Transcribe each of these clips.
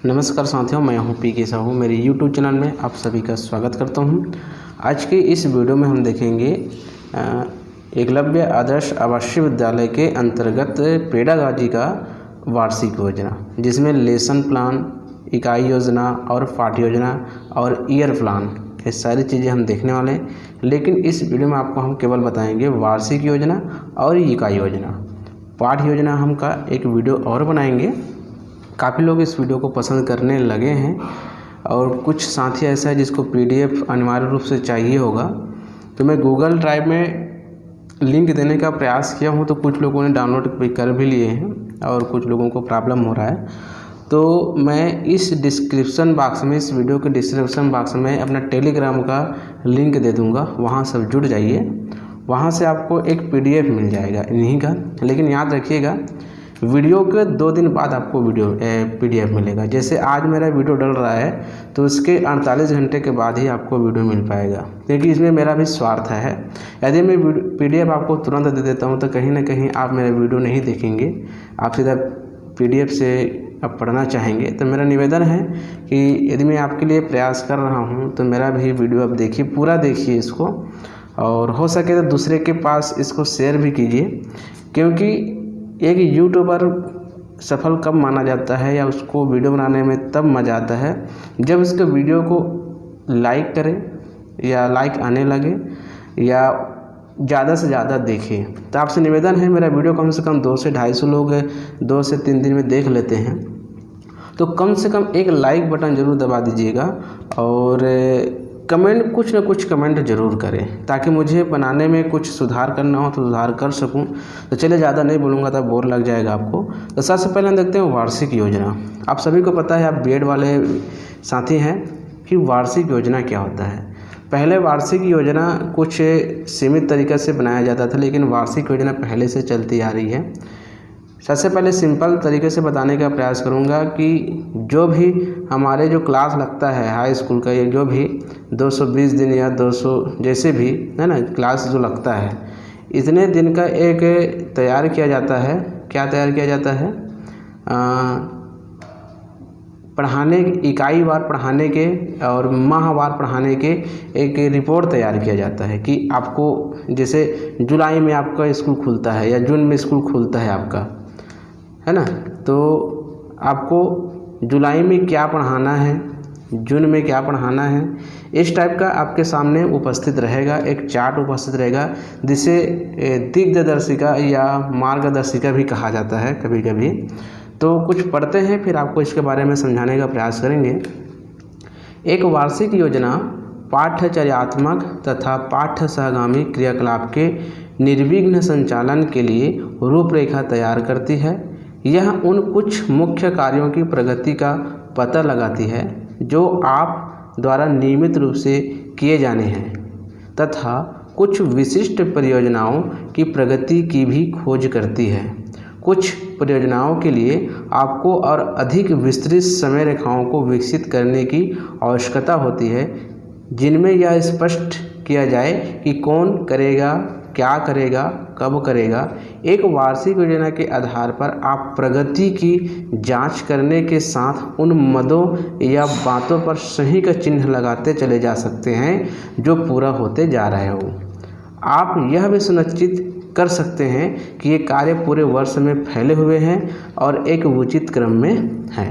नमस्कार साथियों, मैं हूं पी के साहू। मेरे यूट्यूब चैनल में आप सभी का स्वागत करता हूं। आज के इस वीडियो में हम देखेंगे एकलव्य आदर्श आवासीय विद्यालय के अंतर्गत पेडागॉजी का वार्षिक योजना, जिसमें लेसन प्लान, इकाई योजना और पाठ्य योजना और ईयर प्लान, ये सारी चीज़ें हम देखने वाले हैं। लेकिन इस वीडियो में आपको हम केवल बताएंगे वार्षिक योजना और इकाई योजना। पाठ्य योजना हम का एक वीडियो और बनाएंगे। काफ़ी लोग इस वीडियो को पसंद करने लगे हैं और कुछ साथी ऐसा है जिसको पीडीएफ अनिवार्य रूप से चाहिए होगा, तो मैं गूगल ड्राइव में लिंक देने का प्रयास किया हूं, तो कुछ लोगों ने डाउनलोड कर भी लिए हैं और कुछ लोगों को प्रॉब्लम हो रहा है। तो मैं इस डिस्क्रिप्शन बॉक्स में, इस वीडियो के डिस्क्रिप्शन बॉक्स में अपना टेलीग्राम का लिंक दे दूँगा, वहाँ सब जुड़ जाइए। वहाँ से आपको एक पीडीएफ मिल जाएगा इन्हीं का। लेकिन याद रखिएगा, वीडियो के 2 दिन बाद आपको पीडीएफ मिलेगा। जैसे आज मेरा वीडियो डल रहा है तो उसके 48 घंटे के बाद ही आपको वीडियो मिल पाएगा, क्योंकि इसमें मेरा भी स्वार्थ है। यदि मैं पीडीएफ आपको तुरंत दे देता हूं तो कहीं ना कहीं आप मेरा वीडियो नहीं देखेंगे, आप सीधा पीडीएफ से आप पढ़ना चाहेंगे। तो मेरा निवेदन है कि यदि मैं आपके लिए प्रयास कर रहा हूँ तो मेरा भी वीडियो आप देखिए, पूरा देखिए इसको, और हो सके तो दूसरे के पास इसको शेयर भी कीजिए। क्योंकि एक यूट्यूबर सफल कब माना जाता है या उसको वीडियो बनाने में तब मज़ा आता है जब उसके वीडियो को लाइक करें या लाइक आने लगे या ज़्यादा से ज़्यादा देखें। तो आपसे निवेदन है, मेरा वीडियो कम से कम 200 से 250 लोग 2 से 3 दिन में देख लेते हैं, तो कम से कम एक लाइक बटन ज़रूर दबा दीजिएगा और कमेंट, कुछ ना कुछ कमेंट ज़रूर करें, ताकि मुझे बनाने में कुछ सुधार करना हो तो सुधार कर सकूं। तो चलिए, ज़्यादा नहीं बोलूँगा तब बोर लग जाएगा आपको। तो सबसे पहले हम देखते हैं वार्षिक योजना। आप सभी को पता है, आप बीएड वाले साथी हैं, कि वार्षिक योजना क्या होता है। पहले वार्षिक योजना कुछ सीमित तरीक़े से बनाया जाता था, लेकिन वार्षिक योजना पहले से चलती आ रही है। सबसे पहले सिंपल तरीके से बताने का प्रयास करूंगा कि जो भी हमारे जो क्लास लगता है हाई स्कूल का, ये जो भी 220 दिन या 200 जैसे भी है ना क्लास जो लगता है, इतने दिन का एक तैयार किया जाता है। क्या तैयार किया जाता है? पढ़ाने, इकाई वार पढ़ाने के और माहवार पढ़ाने के एक रिपोर्ट तैयार किया जाता है कि आपको, जैसे जुलाई में आपका स्कूल खुलता है या जून में स्कूल खुलता है आपका, है ना, तो आपको जुलाई में क्या पढ़ाना है, जून में क्या पढ़ाना है, इस टाइप का आपके सामने उपस्थित रहेगा, एक चार्ट उपस्थित रहेगा, जिसे दिग्दर्शिका या मार्गदर्शिका भी कहा जाता है कभी कभी। तो कुछ पढ़ते हैं, फिर आपको इसके बारे में समझाने का प्रयास करेंगे। एक वार्षिक योजना पाठ्यचर्यात्मक तथा पाठ्य सहगामी क्रियाकलाप के निर्विघ्न संचालन के लिए रूपरेखा तैयार करती है। यह उन कुछ मुख्य कार्यों की प्रगति का पता लगाती है जो आप द्वारा नियमित रूप से किए जाने हैं, तथा कुछ विशिष्ट परियोजनाओं की प्रगति की भी खोज करती है। कुछ परियोजनाओं के लिए आपको और अधिक विस्तृत समय रेखाओं को विकसित करने की आवश्यकता होती है, जिनमें यह स्पष्ट किया जाए कि कौन करेगा, क्या करेगा, कब करेगा। एक वार्षिक योजना के आधार पर आप प्रगति की जांच करने के साथ उन मदों या बातों पर सही का चिन्ह लगाते चले जा सकते हैं जो पूरा होते जा रहे हो। आप यह भी सुनिश्चित कर सकते हैं कि ये कार्य पूरे वर्ष में फैले हुए हैं और एक उचित क्रम में है।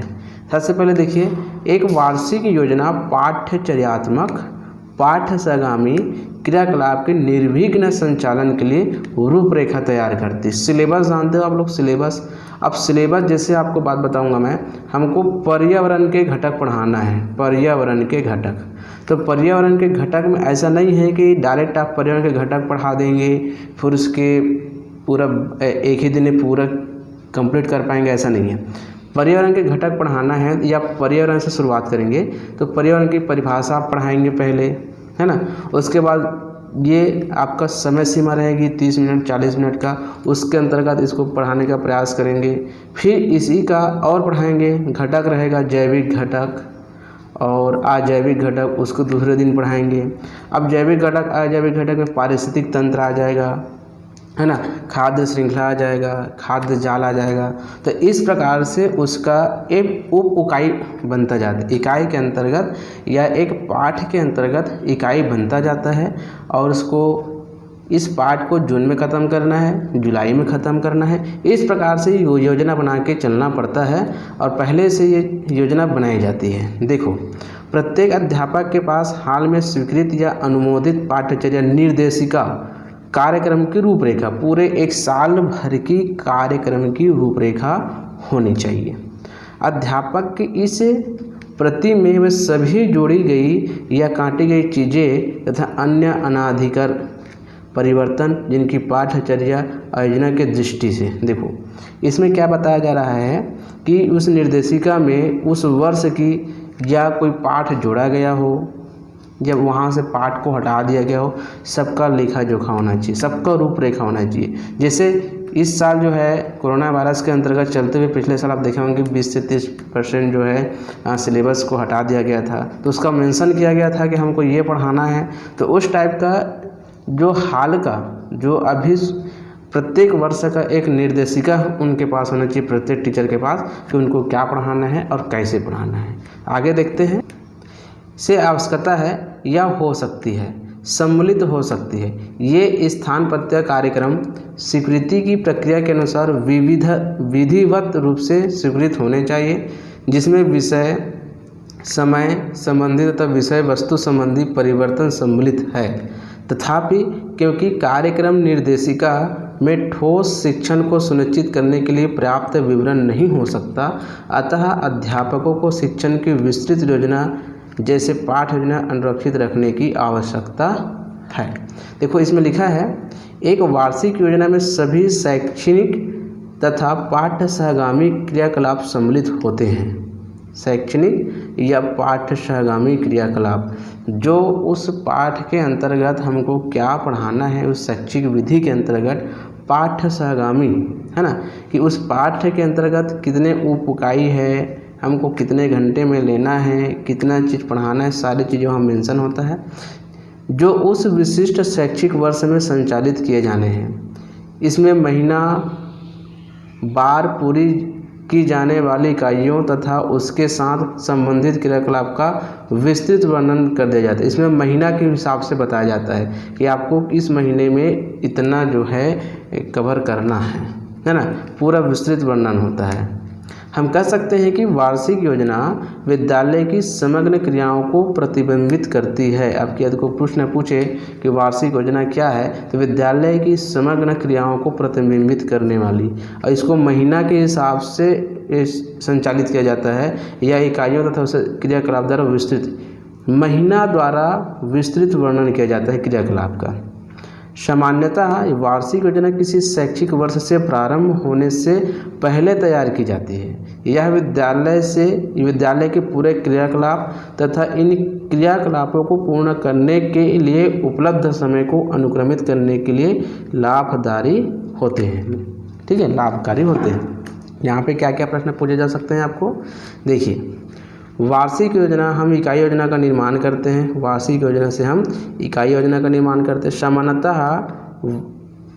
सबसे पहले देखिए, एक वार्षिक योजना पाठ्यचर्यात्मक पाठ्य सहगामी क्रियाकलाप के निर्विघ्न संचालन के लिए रूपरेखा तैयार करती है। सिलेबस जानते हो आप लोग, सिलेबस। अब सिलेबस जैसे आपको बात बताऊंगा मैं, हमको पर्यावरण के घटक पढ़ाना है, पर्यावरण के घटक। तो पर्यावरण के घटक में ऐसा नहीं है कि डायरेक्ट आप पर्यावरण के घटक पढ़ा देंगे फिर उसके पूरा एक ही दिन में पूरा कंप्लीट कर पाएंगे, ऐसा नहीं है। पर्यावरण के घटक पढ़ाना है या पर्यावरण से शुरुआत करेंगे, तो पर्यावरण की परिभाषा आप पढ़ाएंगे पहले, है ना। उसके बाद ये आपका समय सीमा रहेगी 30 मिनट 40 मिनट का, उसके अंतर्गत इसको पढ़ाने का प्रयास करेंगे। फिर इसी का और पढ़ाएंगे, घटक रहेगा जैविक घटक और अजैविक घटक, उसको दूसरे दिन पढ़ाएंगे। अब जैविक घटक अजैविक घटक में पारिस्थितिक तंत्र आ जाएगा, है ना, खाद्य श्रृंखला आ जाएगा, खाद्य जाल आ जाएगा। तो इस प्रकार से उसका एक उप इकाई बनता जाता है, इकाई के अंतर्गत या एक पाठ के अंतर्गत इकाई बनता जाता है। और उसको इस पाठ को जून में ख़त्म करना है, जुलाई में ख़त्म करना है। इस प्रकार से योजना बना के चलना पड़ता है और पहले से ये योजना बनाई जाती है। देखो, प्रत्येक अध्यापक के पास हाल में स्वीकृत या अनुमोदित पाठ्यचर्या निर्देशिका कार्यक्रम की रूपरेखा, पूरे एक साल भर की कार्यक्रम की रूपरेखा होनी चाहिए। अध्यापक की इस प्रति में वे सभी जोड़ी गई या काटी गई चीज़ें तथा अन्य अनाधिकार परिवर्तन जिनकी पाठ्यचर्या आयोजना के दृष्टि से, देखो इसमें क्या बताया जा रहा है कि उस निर्देशिका में उस वर्ष की या कोई पाठ जोड़ा गया हो, जब वहाँ से पाठ को हटा दिया गया हो, सबका लेखा जोखा होना चाहिए, सबका रूपरेखा होना चाहिए। जैसे इस साल जो है कोरोना वायरस के अंतर्गत चलते हुए पिछले साल आप देखे होंगे 20 से 30% जो है सिलेबस को हटा दिया गया था, तो उसका मेंशन किया गया था कि हमको ये पढ़ाना है। तो उस टाइप का जो हाल का, जो अभी प्रत्येक वर्ष का एक निर्देशिका उनके पास होना चाहिए, प्रत्येक टीचर के पास, कि उनको क्या पढ़ाना है और कैसे पढ़ाना है। आगे देखते हैं। से आवश्यकता है या हो सकती है, सम्मिलित हो सकती है। ये स्थानपत्य कार्यक्रम स्वीकृति की प्रक्रिया के अनुसार विधिवत रूप से स्वीकृत होने चाहिए, जिसमें विषय समय संबंधी तथा विषय वस्तु संबंधी परिवर्तन सम्मिलित है। तथापि क्योंकि कार्यक्रम निर्देशिका में ठोस शिक्षण को सुनिश्चित करने के लिए पर्याप्त विवरण नहीं हो सकता, अतः अध्यापकों को शिक्षण की विस्तृत योजना जैसे पाठ योजना अनुरक्षित रखने की आवश्यकता है। देखो इसमें लिखा है, एक वार्षिक योजना में सभी शैक्षणिक तथा पाठ्य सहगामी क्रियाकलाप सम्मिलित होते हैं। शैक्षणिक या पाठ्य सहगामी क्रियाकलाप, जो उस पाठ के अंतर्गत हमको क्या पढ़ाना है, उस शैक्षिक विधि के अंतर्गत पाठ्य सहगामी, है ना, कि उस पाठ्य के अंतर्गत कितने उप इकाई है, हमको कितने घंटे में लेना है, कितना चीज़ पढ़ाना है, सारी चीज़ें वहाँ मेंशन होता है, जो उस विशिष्ट शैक्षिक वर्ष में संचालित किए जाने हैं। इसमें महीना बार पूरी की जाने वाली इकाइयों तथा उसके साथ संबंधित क्रियाकलाप का विस्तृत वर्णन कर दिया जाता है। इसमें महीना के हिसाब से बताया जाता है कि आपको इस महीने में इतना जो है कवर करना है ना, पूरा विस्तृत वर्णन होता है। हम कह सकते हैं कि वार्षिक योजना विद्यालय की समग्र क्रियाओं को प्रतिबिंबित करती है। आपकी यदि को प्रश्न पूछे कि वार्षिक योजना क्या है, तो विद्यालय की समग्र क्रियाओं को प्रतिबिंबित करने वाली, और इसको महीना के हिसाब से संचालित किया जाता है या इकाइयों तथा क्रियाकलाप द्वारा विस्तृत, महीना द्वारा विस्तृत वर्णन किया जाता है क्रियाकलाप का। सामान्यतः वार्षिक योजना किसी शैक्षिक वर्ष से प्रारंभ होने से पहले तैयार की जाती है। यह विद्यालय के पूरे क्रियाकलाप तथा इन क्रियाकलापों को पूर्ण करने के लिए उपलब्ध समय को अनुक्रमित करने के लिए लाभकारी होते हैं। ठीक है, लाभकारी होते हैं। यहाँ पे क्या क्या प्रश्न पूछे जा सकते हैं आपको, देखिए। वार्षिक योजना, हम इकाई योजना का निर्माण करते हैं। वार्षिक योजना से हम इकाई योजना का निर्माण करते हैं। सामान्यतः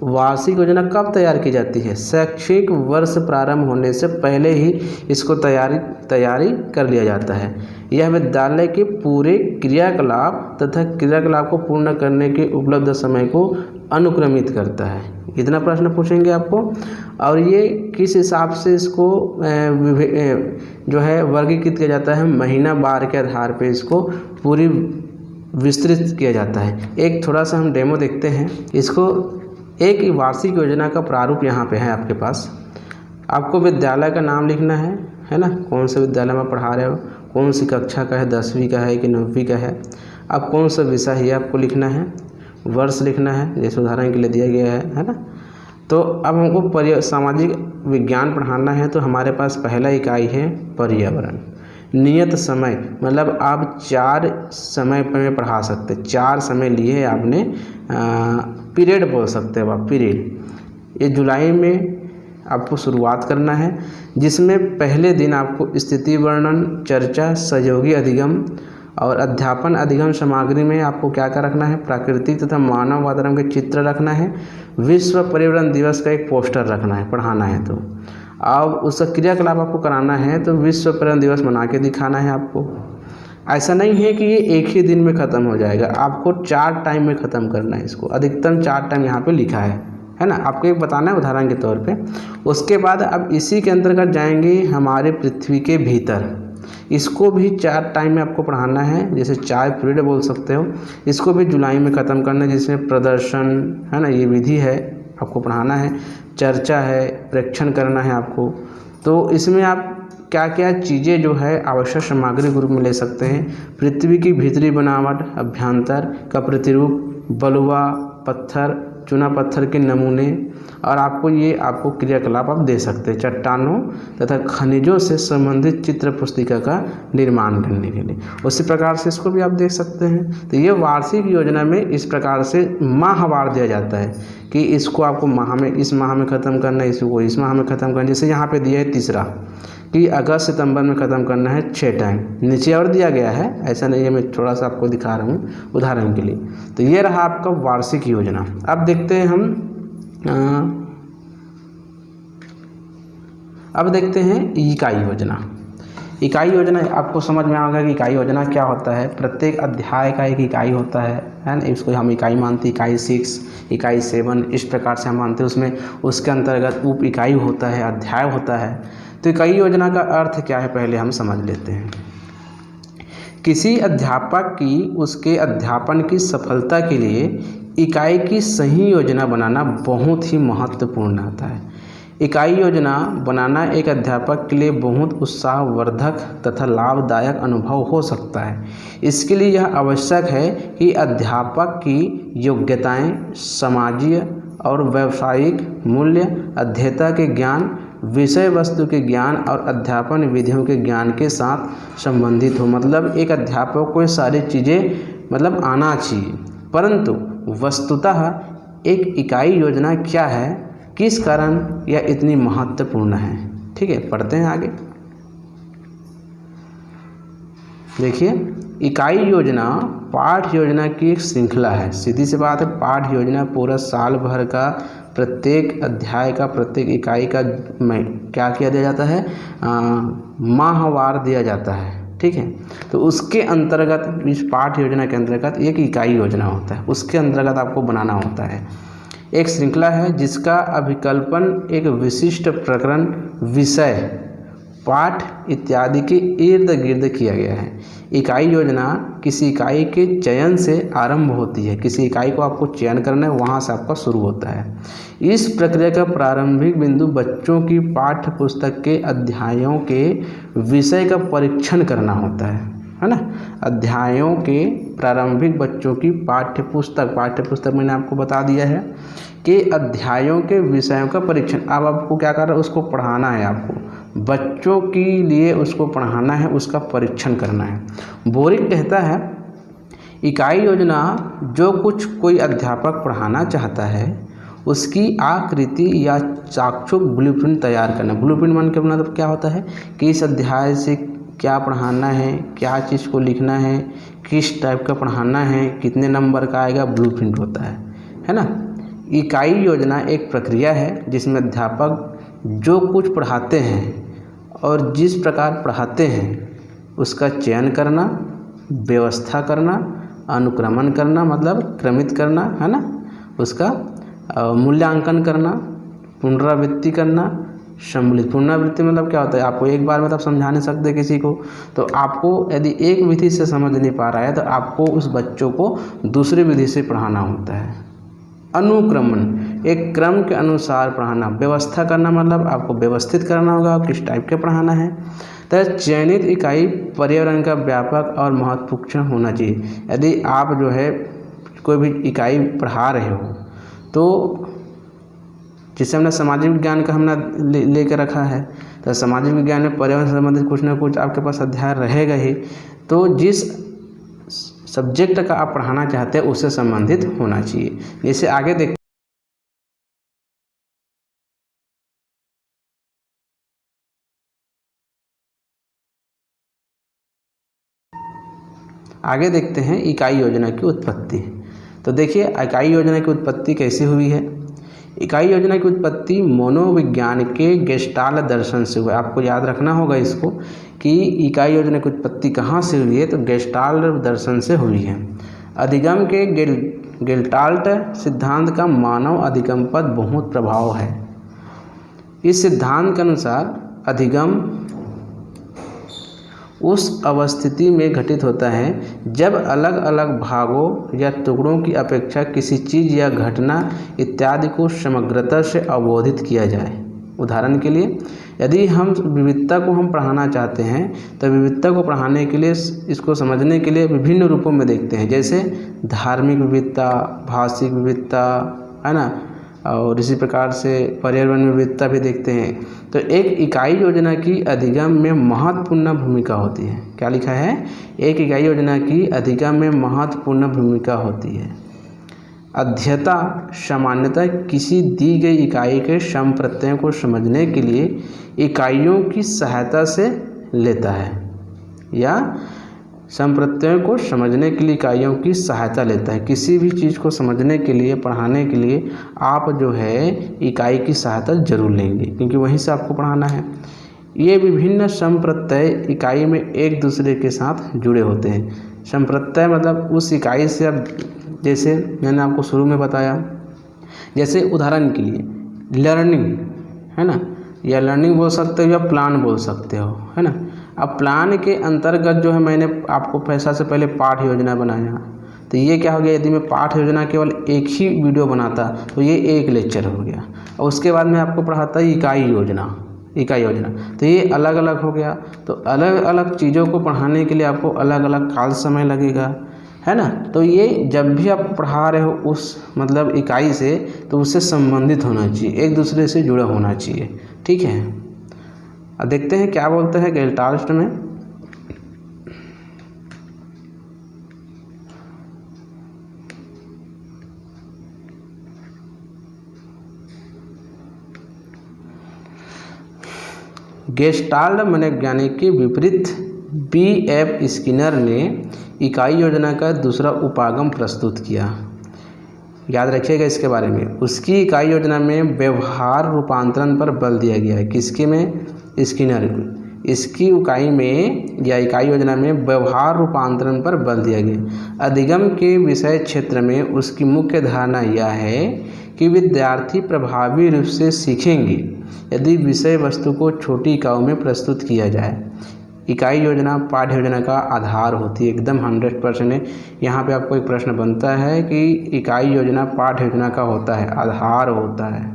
वार्षिक योजना कब तैयार की जाती है? शैक्षिक वर्ष प्रारंभ होने से पहले ही इसको तैयारी कर लिया जाता है। यह विद्यालय के पूरे क्रियाकलाप तथा क्रियाकलाप को पूर्ण करने के उपलब्ध समय को अनुक्रमित करता है। इतना प्रश्न पूछेंगे आपको। और ये किस हिसाब से इसको जो है वर्गीकृत किया जाता है? महीना बार के आधार पे इसको पूरी विस्तृत किया जाता है। एक थोड़ा सा हम डेमो देखते हैं इसको। एक वार्षिक योजना का प्रारूप यहाँ पे है आपके पास। आपको विद्यालय का नाम लिखना है ना, कौन से विद्यालय में पढ़ा रहे हो, कौन सी कक्षा का है, 10वीं का है कि 9वीं का है, अब कौन सा विषय है आपको लिखना है, वर्ष लिखना है जैसे उदाहरण के लिए दिया गया है ना। तो अब हमको सामाजिक विज्ञान पढ़ाना है, तो हमारे पास पहला इकाई है पर्यावरण। नियत समय, मतलब आप 4 समय में पढ़ा सकते, 4 समय लिए आपने, पीरियड बोल सकते हो आप, पीरियड। ये जुलाई में आपको शुरुआत करना है, जिसमें पहले दिन आपको स्थिति वर्णन, चर्चा, सहयोगी अधिगम और अध्यापन अधिगम सामग्री में आपको क्या क्या रखना है, प्राकृतिक तथा मानव वातावरण के चित्र रखना है, विश्व पर्यावरण दिवस का एक पोस्टर रखना है, पढ़ाना है तो अब उसका क्रियाकलाप आपको कराना है तो विश्व पर्यावरण दिवस मना के दिखाना है आपको। ऐसा नहीं है कि ये एक ही दिन में ख़त्म हो जाएगा, आपको 4 टाइम में ख़त्म करना है इसको, अधिकतम 4 टाइम यहाँ पे लिखा है ना, आपको एक बताना है उदाहरण के तौर पे। उसके बाद अब इसी के अंतर्गत जाएंगे हमारे पृथ्वी के भीतर, इसको भी 4 टाइम में आपको पढ़ाना है, जैसे 4 पीरियड बोल सकते हो। इसको भी जुलाई में ख़त्म करना है, जिसमें प्रदर्शन है ना, ये विधि है आपको पढ़ाना है, चर्चा है, प्रेक्षण करना है आपको। तो इसमें आप क्या क्या चीज़ें जो है आवश्यक सामग्री ग्रुप में ले सकते हैं, पृथ्वी की भीतरी बनावट, अभ्यंतर का प्रतिरूप, बलुआ पत्थर, चूना पत्थर के नमूने, और आपको क्रियाकलाप आप दे सकते हैं, चट्टानों तथा खनिजों से संबंधित चित्र पुस्तिका का निर्माण करने के लिए। उसी प्रकार से इसको भी आप देख सकते हैं। तो ये वार्षिक योजना में इस प्रकार से माहवार दिया जाता है कि इसको आपको इस माह में ख़त्म करना है, इसको इस माह में ख़त्म करना है। जैसे यहाँ पे दिया है तीसरा कि अगस्त सितंबर में ख़त्म करना है 6 टाइम, नीचे और दिया गया है, ऐसा नहीं है, मैं थोड़ा सा आपको दिखा रहा हूँ उदाहरण के लिए। तो ये रहा आपका वार्षिक योजना। अब देखते हैं अब देखते हैं इकाई योजना। इकाई योजना आपको समझ में आएगा कि इकाई योजना क्या होता है। प्रत्येक अध्याय का एक इकाई होता है ना, इसको हम इकाई मानते हैं, इकाई 6, इकाई 7 इस प्रकार से हम मानते हैं। उसमें उसके अंतर्गत उप इकाई होता है, अध्याय होता है। तो इकाई योजना का अर्थ क्या है पहले हम समझ लेते हैं। किसी अध्यापक की उसके अध्यापन की सफलता के लिए इकाई की सही योजना बनाना बहुत ही महत्वपूर्ण होता है। इकाई योजना बनाना एक अध्यापक के लिए बहुत उत्साहवर्धक तथा लाभदायक अनुभव हो सकता है। इसके लिए यह आवश्यक है कि अध्यापक की योग्यताएं, समाजीय और व्यावसायिक मूल्य, अध्येता के ज्ञान, विषय वस्तु के ज्ञान और अध्यापन विधियों के ज्ञान के साथ संबंधित हो। मतलब एक अध्यापक को ये सारी चीज़ें आना चाहिए। परंतु वस्तुतः एक इकाई योजना क्या है, किस कारण यह इतनी महत्वपूर्ण है, ठीक है, पढ़ते हैं आगे। देखिए, इकाई योजना पाठ योजना की एक श्रृंखला है। सीधी सी बात है, पाठ योजना पूरा साल भर का प्रत्येक अध्याय का, प्रत्येक इकाई का क्या किया दिया जाता है, माहवार दिया जाता है, ठीक है। तो उसके अंतर्गत, इस पाठ योजना के अंतर्गत एक इकाई योजना होता है, उसके अंतर्गत आपको बनाना होता है। एक श्रृंखला है जिसका अभिकल्पन एक विशिष्ट प्रकरण, विषय, पाठ इत्यादि के इर्द गिर्द किया गया है। इकाई योजना किसी इकाई के चयन से आरंभ होती है। किसी इकाई को आपको चयन करना है, वहाँ से आपका शुरू होता है। इस प्रक्रिया का प्रारंभिक बिंदु बच्चों की पाठ्य पुस्तक के अध्यायों के विषय का परीक्षण करना होता है ना। अध्यायों के प्रारंभिक बच्चों की पाठ्यपुस्तक मैंने आपको बता दिया है कि अध्यायों के विषयों का परीक्षण। अब आपको क्या करना है, उसको पढ़ाना है, आपको बच्चों के लिए उसको पढ़ाना है, उसका परीक्षण करना है। बोरिक कहता है, इकाई योजना जो कुछ कोई अध्यापक पढ़ाना चाहता है उसकी आकृति या चाक्षुष ब्लूप्रिंट तैयार करना। ब्लूप्रिंट मान के मतलब क्या होता है कि इस अध्याय से क्या पढ़ाना है, क्या चीज़ को लिखना है, किस टाइप का पढ़ाना है, कितने नंबर का आएगा, ब्लूप्रिंट होता है ना। इकाई योजना एक प्रक्रिया है जिसमें अध्यापक जो कुछ पढ़ाते हैं और जिस प्रकार पढ़ाते हैं उसका चयन करना, व्यवस्था करना, अनुक्रमण करना मतलब क्रमित करना, है ना, उसका मूल्यांकन करना, पुनरावृत्ति करना, सम्मिलित। पुनरावृत्ति मतलब क्या होता है, आपको एक बार मतलब समझा नहीं सकते किसी को, तो आपको यदि एक विधि से समझ नहीं पा रहा है तो आपको उस बच्चों को दूसरी विधि से पढ़ाना होता है। अनुक्रमण, एक क्रम के अनुसार पढ़ाना। व्यवस्था करना मतलब आपको व्यवस्थित करना होगा किस टाइप के पढ़ाना है। तो चयनित इकाई पर्यावरण का व्यापक और महत्वपूर्ण होना चाहिए। यदि आप जो है कोई भी इकाई पढ़ा रहे हो तो जिससे हमने सामाजिक विज्ञान का हमने लेकर रखा है, तो सामाजिक विज्ञान में पर्यावरण से संबंधित कुछ ना कुछ आपके पास अध्याय रहेगा ही। तो जिस सब्जेक्ट का आप पढ़ाना चाहते हैं उससे संबंधित होना चाहिए। जैसे आगे देख आगे देखते हैं इकाई योजना की उत्पत्ति। तो देखिए इकाई योजना की उत्पत्ति कैसे हुई है। इकाई योजना की उत्पत्ति मनोविज्ञान के गेस्टाल्ट दर्शन से हुआ। आपको याद रखना होगा इसको कि इकाई योजना की उत्पत्ति कहाँ से हुई है, तो गेस्टाल्ट दर्शन से हुई है। अधिगम के गेस्टाल्ट सिद्धांत का मानव अधिगम पर बहुत प्रभाव है। इस सिद्धांत के अनुसार अधिगम उस अवस्थिति में घटित होता है जब अलग अलग भागों या टुकड़ों की अपेक्षा किसी चीज़ या घटना इत्यादि को समग्रता से अवबोधित किया जाए। उदाहरण के लिए यदि हम विविधता को हम पढ़ाना चाहते हैं तो विविधता को पढ़ाने के लिए इसको समझने के लिए विभिन्न रूपों में देखते हैं, जैसे धार्मिक विविधता, भाषिक विविधता, है ना, और इसी प्रकार से पर्यावरण विविधता भी देखते हैं। तो एक इकाई योजना की अधिगम में महत्वपूर्ण भूमिका होती है। क्या लिखा है, एक इकाई योजना की अधिगम में महत्वपूर्ण भूमिका होती है। अध्ययता सामान्यतः किसी दी गई इकाई के सम प्रत्ययों को समझने के लिए इकाइयों की सहायता से लेता है, या सम प्रत्ययों को समझने के लिए इकाइयों की सहायता लेता है। किसी भी चीज़ को समझने के लिए, पढ़ाने के लिए आप जो है इकाई की सहायता जरूर लेंगे, क्योंकि वहीं से आपको पढ़ाना है। ये विभिन्न सम प्रत्यय इकाई में एक दूसरे के साथ जुड़े होते हैं। सम प्रत्यय मतलब उस इकाई से अब, जैसे मैंने आपको शुरू में बताया, जैसे उदाहरण के लिए लर्निंग, है ना, या लर्निंग बोल सकते हो या प्लान बोल सकते हो, है ना। अब प्लान के अंतर्गत जो है मैंने आपको पैसा से पहले पाठ योजना बनाया, तो ये क्या हो गया, यदि मैं पाठ योजना केवल एक ही वीडियो बनाता तो ये एक लेक्चर हो गया, और उसके बाद मैं आपको पढ़ाता इकाई योजना, तो ये अलग अलग हो गया। तो अलग अलग चीज़ों को पढ़ाने के लिए आपको अलग अलग काल समय लगेगा, है ना। तो ये जब भी आप पढ़ा रहे हो उस मतलब इकाई से, तो उससे संबंधित होना चाहिए, एक दूसरे से जुड़ा होना चाहिए, ठीक है। अब देखते हैं क्या बोलते हैं गेस्टाल्ट में। गेस्टाल्ट मनोविज्ञानी के विपरीत B.F. स्किनर ने इकाई योजना का दूसरा उपागम प्रस्तुत किया। याद रखिएगा इसके बारे में। उसकी इकाई योजना में व्यवहार रूपांतरण पर बल दिया गया है। किसके में, स्किनर को। इसकी इकाई में या इकाई योजना में व्यवहार रूपांतरण पर बल दिया गया। अधिगम के विषय क्षेत्र में उसकी मुख्य धारणा यह है कि विद्यार्थी प्रभावी रूप से सीखेंगे यदि विषय वस्तु को छोटी इकाइयों में प्रस्तुत किया जाए। इकाई योजना पाठ्य योजना का आधार होती है, एकदम 100% है। यहाँ पे आपको एक प्रश्न बनता है कि इकाई योजना पाठ्य योजना का होता है, आधार होता है।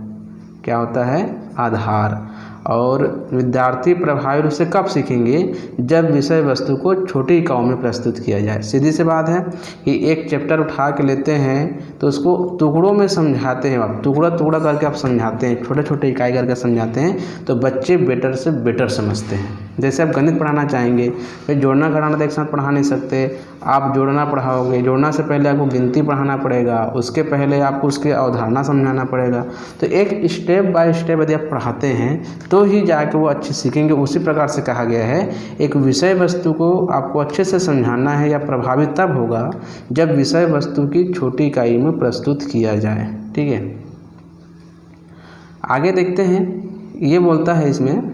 क्या होता है, आधार। और विद्यार्थी प्रभावी रूप से कब सीखेंगे, जब विषय वस्तु को छोटी इकाइयों में प्रस्तुत किया जाए। सीधी सी बात है कि एक चैप्टर उठा के लेते हैं तो उसको टुकड़ों में समझाते हैं, आप टुकड़ा टुकड़ा करके आप समझाते हैं, छोटे छोटे इकाई करके समझाते हैं, तो बच्चे बेटर से बेटर समझते हैं। जैसे आप गणित पढ़ाना चाहेंगे, फिर जोड़ना घटाना तो एक साथ पढ़ा नहीं सकते, आप जोड़ना पढ़ाओगे, जोड़ना से पहले आपको गिनती पढ़ाना पड़ेगा, उसके पहले आपको उसकी अवधारणा समझाना पड़ेगा। तो एक स्टेप बाय स्टेप यदि आप पढ़ाते हैं तो ही जाके वो अच्छे सीखेंगे। उसी प्रकार से कहा गया है, एक विषय वस्तु को आपको अच्छे से समझाना है या प्रभावित तब होगा जब विषय वस्तु की छोटी इकाई में प्रस्तुत किया जाए, ठीक है। आगे देखते हैं, ये बोलता है इसमें,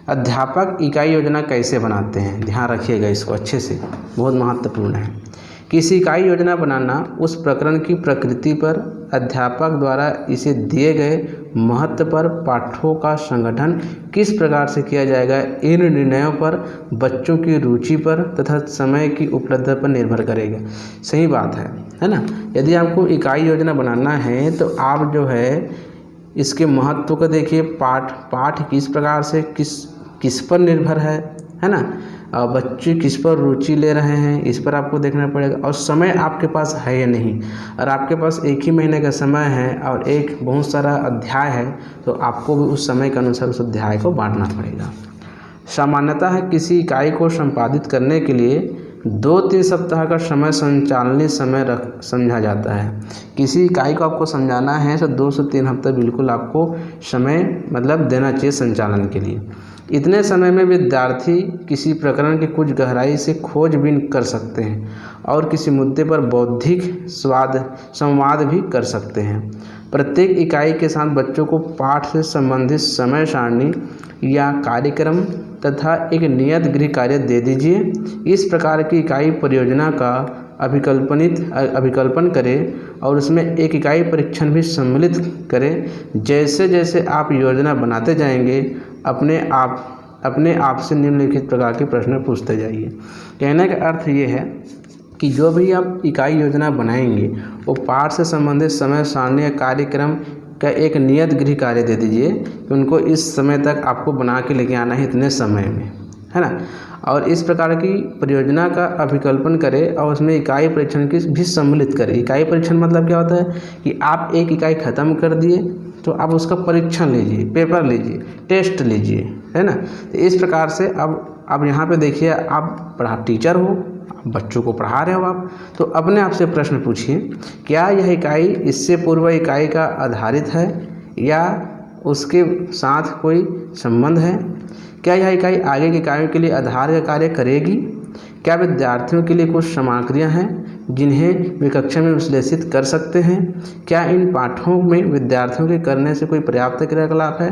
अध्यापक इकाई योजना कैसे बनाते हैं। ध्यान रखिएगा इसको अच्छे से, बहुत महत्वपूर्ण है। किसी इकाई योजना बनाना उस प्रकरण की प्रकृति पर, अध्यापक द्वारा इसे दिए गए महत्व पर, पाठों का संगठन किस प्रकार से किया जाएगा, इन निर्णयों पर, बच्चों की रुचि पर तथा समय की उपलब्धता पर निर्भर करेगा। सही बात है ना। यदि आपको इकाई योजना बनाना है तो आप जो है इसके महत्व को देखिए, पाठ किस प्रकार से किस पर निर्भर है ना, बच्चे किस पर रुचि ले रहे हैं, इस पर आपको देखना पड़ेगा। और समय आपके पास है या नहीं, और आपके पास एक ही महीने का समय है और एक बहुत सारा अध्याय है, तो आपको भी उस समय के अनुसार उस अध्याय को बांटना पड़ेगा। सामान्यतः किसी इकाई को संपादित करने के लिए 2-3 सप्ताह का समय संचालनीय समय समझा जाता है। किसी इकाई को आपको समझाना है तो 2 से 3 हफ्ते बिल्कुल आपको समय मतलब देना चाहिए संचालन के लिए। इतने समय में विद्यार्थी किसी प्रकरण की कुछ गहराई से खोजबीन कर सकते हैं और किसी मुद्दे पर बौद्धिक संवाद भी कर सकते हैं। प्रत्येक इकाई के साथ बच्चों को पाठ से संबंधित समय सारणी या कार्यक्रम तथा एक नियत गृह कार्य दे दीजिए। इस प्रकार की इकाई परियोजना का अभिकल्पन करें और उसमें एक इकाई परीक्षण भी सम्मिलित करें। जैसे जैसे आप योजना बनाते जाएंगे अपने आप से निम्नलिखित प्रकार के प्रश्न पूछते जाइए। कहने का अर्थ ये है कि जो भी आप इकाई योजना बनाएंगे वो पाठ से संबंधित समय सारणी या कार्यक्रम का एक नियत गृह कार्य दे दीजिए कि उनको इस समय तक आपको बना के लेके आना है इतने समय में, है ना। और इस प्रकार की परियोजना का अभिकल्पन करें और उसमें इकाई परीक्षण की भी सम्मिलित करें। इकाई परीक्षण मतलब क्या होता है कि आप एक इकाई ख़त्म कर दिए तो आप उसका परीक्षण लीजिए, पेपर लीजिए, टेस्ट लीजिए, है ना। तो इस प्रकार से अब यहाँ पे देखिए, आप टीचर हो, बच्चों को पढ़ा रहे हो आप, तो अपने आप से प्रश्न पूछिए, क्या यह इकाई इससे पूर्व इकाई का आधारित है या उसके साथ कोई संबंध है? क्या यह इकाई आगे की इकाइयों के लिए आधार का कार्य करेगी? क्या विद्यार्थियों के लिए कुछ सामग्रियाँ हैं जिन्हें वे कक्षा में विश्लेषित कर सकते हैं? क्या इन पाठों में विद्यार्थियों के करने से कोई पर्याप्त क्रियाकलाप है?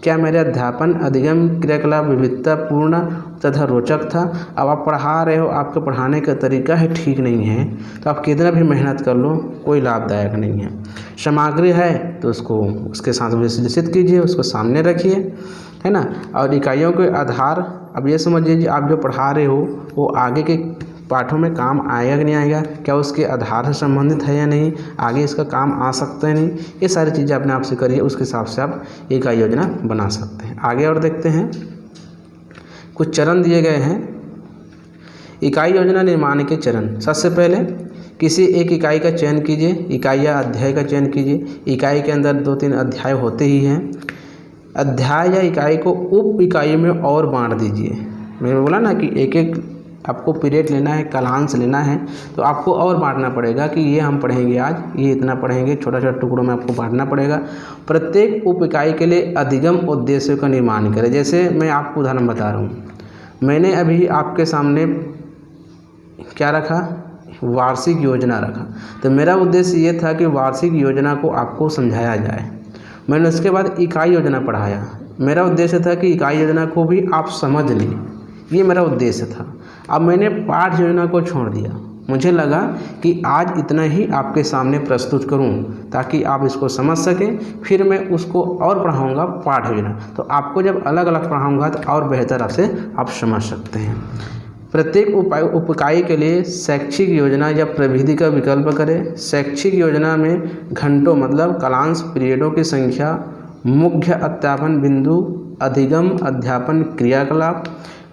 क्या मेरे अध्यापन अधिगम क्रियाकलाप विविधतापूर्ण तथा रोचक था? अब आप पढ़ा रहे हो, आपका पढ़ाने का तरीका है ठीक नहीं है तो आप कितना भी मेहनत कर लो कोई लाभदायक नहीं है। सामग्री है तो उसके साथ विश्लेषित कीजिए, उसको सामने रखिए, है ना। और इकाइयों के आधार, अब ये समझिए कि आप जो पढ़ा रहे हो वो आगे के पाठों में काम आएगा कि नहीं आएगा, क्या उसके आधार से संबंधित है या नहीं, आगे इसका काम आ सकता है नहीं, ये सारी चीज़ें अपने आप से करिए, उसके हिसाब से आप इकाई योजना बना सकते हैं। आगे और देखते हैं, कुछ चरण दिए गए हैं। इकाई योजना निर्माण के चरण। सबसे पहले किसी एक इकाई का चयन कीजिए, इकाई या अध्याय का चयन कीजिए। इकाई के अंदर 2-3 अध्याय होते ही हैं। अध्याय या इकाई को उप इकाई में और बांट दीजिए। मैंने बोला ना कि एक एक आपको पीरियड लेना है, कालांश लेना है, तो आपको और बांटना पड़ेगा कि ये हम पढ़ेंगे आज, ये इतना पढ़ेंगे, छोटा छोटा टुकड़ों में आपको बांटना पड़ेगा। प्रत्येक उप इकाई के लिए अधिगम उद्देश्यों का निर्माण करें। जैसे मैं आपको उदाहरण बता रहा हूँ, मैंने अभी आपके सामने क्या रखा, वार्षिक योजना रखा। तो मेरा उद्देश्य ये था कि वार्षिक योजना को आपको समझाया जाए। मैंने उसके बाद इकाई योजना पढ़ाया, मेरा उद्देश्य था कि इकाई योजना को भी आप समझ लें, ये मेरा उद्देश्य था। अब मैंने पाठ योजना को छोड़ दिया, मुझे लगा कि आज इतना ही आपके सामने प्रस्तुत करूं ताकि आप इसको समझ सकें, फिर मैं उसको और पढ़ाऊंगा पाठ योजना। तो आपको जब अलग अलग पढ़ाऊंगा तो और बेहतर आपसे आप समझ सकते हैं। प्रत्येक उप इकाई के लिए शैक्षिक योजना या प्रविधि का विकल्प करें। शैक्षिक योजना में घंटों मतलब कालांश पीरियडों की संख्या, मुख्य अध्यापन बिंदु, अधिगम अध्यापन क्रियाकलाप,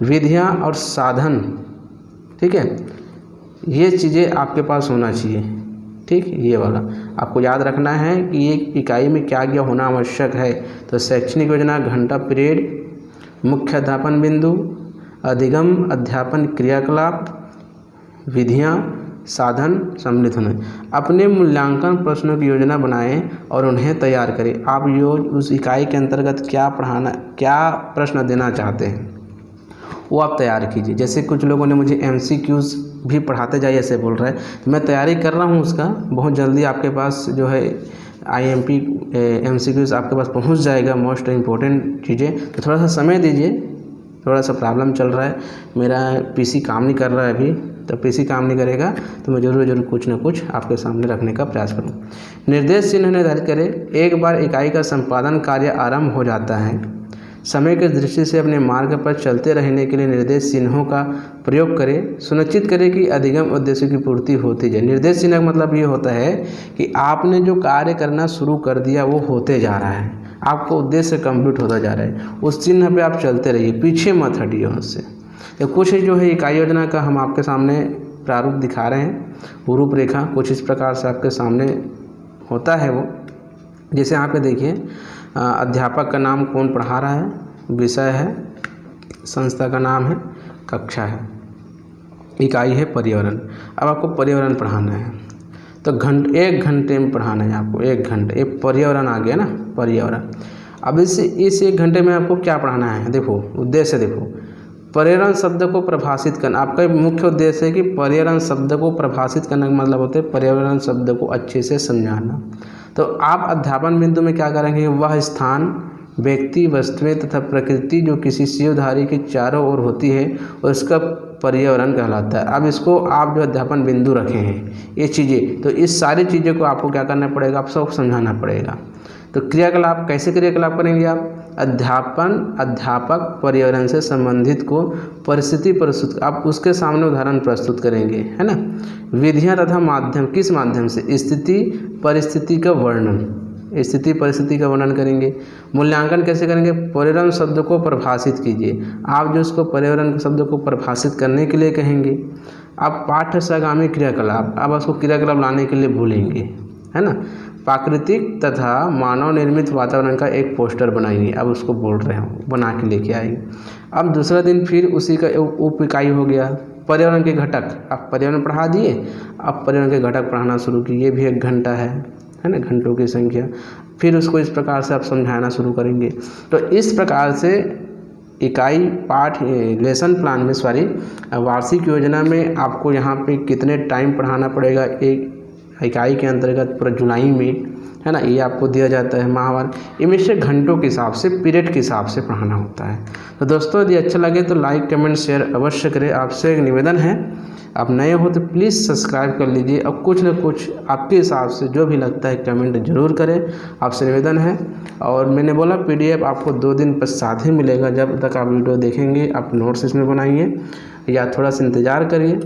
विधियां और साधन, ठीक है, ये चीज़ें आपके पास होना चाहिए। ठीक, ये वाला आपको याद रखना है कि एक इकाई में क्या क्या होना आवश्यक है। तो शैक्षणिक योजना, घंटा पीरियड, मुख्य अध्यापन बिंदु, अधिगम अध्यापन क्रियाकलाप, विधियां, साधन सम्मिलित होने। अपने मूल्यांकन प्रश्नों की योजना बनाएं और उन्हें तैयार करें। आप उस इकाई के अंतर्गत क्या प्रश्न देना चाहते हैं वो आप तैयार कीजिए। जैसे कुछ लोगों ने मुझे MCQs भी पढ़ाते जाइए ऐसे बोल रहे हैं, तो मैं तैयारी कर रहा हूँ उसका। बहुत जल्दी आपके पास जो है IMP MCQs आपके पास पहुँच जाएगा, मोस्ट इम्पोर्टेंट चीज़ें। तो थोड़ा सा समय दीजिए, थोड़ा सा प्रॉब्लम चल रहा है, मेरा PC काम नहीं कर रहा है अभी, तो PC काम नहीं करेगा तो मैं जरूर कुछ ना कुछ आपके सामने रखने का प्रयास करूँ। निर्देश चिन्ह निर्धारित करें। एक बार इकाई का संपादन कार्य आरंभ हो जाता है, समय की दृष्टि से अपने मार्ग पर चलते रहने के लिए निर्देश चिन्हों का प्रयोग करें। सुनिश्चित करें कि अधिगम उद्देश्यों की पूर्ति होती जाए। निर्देश चिन्ह का मतलब ये होता है कि आपने जो कार्य करना शुरू कर दिया वो होते जा रहा है, आपको उद्देश्य कंप्लीट होता जा रहा है, उस चिन्ह पे आप चलते रहिए, पीछे मत हटिए उससे। तो कुछ जो है इकाई योजना का हम आपके सामने प्रारूप दिखा रहे हैं, रूपरेखा कुछ इस प्रकार से आपके सामने होता है वो। जैसे यहाँ पे देखिए, अध्यापक का नाम कौन पढ़ा रहा है, विषय है, संस्था का नाम है, कक्षा है, इकाई है पर्यावरण। अब आपको पर्यावरण पढ़ाना है तो 1 घंटे में पढ़ाना है आपको, 1 घंटे। ये पर्यावरण आ गया ना, पर्यावरण। अब इस 1 घंटे में आपको क्या पढ़ाना है, देखो उद्देश्य देखो, पर्यावरण शब्द को परिभाषित करना। आपका मुख्य उद्देश्य है कि पर्यावरण शब्द को परिभाषित करने का मतलब होता है पर्यावरण शब्द को अच्छे से समझाना। तो आप अध्यापन बिंदु में क्या करेंगे, वह स्थान, व्यक्ति, वस्तुएं तथा प्रकृति जो किसी शिवधारी के चारों ओर होती है और उसका पर्यावरण कहलाता है। अब इसको आप जो अध्यापन बिंदु रखे हैं ये चीज़ें, तो इस सारी चीज़ों को आपको क्या करना पड़ेगा, आप सबको समझाना पड़ेगा। तो क्रियाकलाप, कैसे क्रियाकलाप करेंगे आप, अध्यापक पर्यावरण से संबंधित को परिस्थिति प्रस्तुत, आप उसके सामने उदाहरण प्रस्तुत करेंगे, है ना। विधियाँ तथा माध्यम, किस माध्यम से, स्थिति परिस्थिति का वर्णन, स्थिति परिस्थिति का वर्णन करेंगे। मूल्यांकन कैसे करेंगे, पर्यावरण शब्द को परिभाषित कीजिए, आप जो उसको पर्यावरण शब्द को परिभाषित करने के लिए कहेंगे। आप पाठ्य से आगामी क्रियाकलाप, आप उसको क्रियाकलाप लाने के लिए भूलेंगे, है ना। प्राकृतिक तथा मानव निर्मित वातावरण का एक पोस्टर बनाइए, अब उसको बोल रहे हो, बना के लेके आइए। अब दूसरा दिन फिर उसी का उप इकाई हो गया पर्यावरण के घटक, आप पर्यावरण पढ़ा दिए, अब पर्यावरण के घटक पढ़ाना शुरू किए, ये भी 1 घंटा है ना, घंटों की संख्या। फिर उसको इस प्रकार से आप समझाना शुरू करेंगे। तो इस प्रकार से इकाई पाठ लेसन प्लान में वार्षिक योजना में आपको यहाँ पे कितने टाइम पढ़ाना पड़ेगा एक इकाई के अंतर्गत पूरा जुलाई में, है ना, ये आपको दिया जाता है माहवार। इनमें से घंटों के हिसाब से, पीरियड के हिसाब से पढ़ाना होता है। तो दोस्तों यदि अच्छा लगे तो लाइक कमेंट शेयर अवश्य करें। आपसे एक निवेदन है, आप नए हो तो प्लीज़ सब्सक्राइब कर लीजिए और कुछ न कुछ आपके हिसाब से जो भी लगता है कमेंट जरूर करें, आपसे निवेदन है। और मैंने बोला PDF आपको 2 दिन पश्चात ही मिलेगा, जब तक आप वीडियो देखेंगे आप नोट्स इसमें बनाइए या थोड़ा सा इंतज़ार करिए।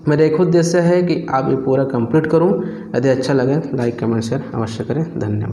मेरा एक उद्देश्य है कि आप ये पूरा कंप्लीट करूं। यदि अच्छा लगे लाइक कमेंट शेयर अवश्य करें। धन्यवाद।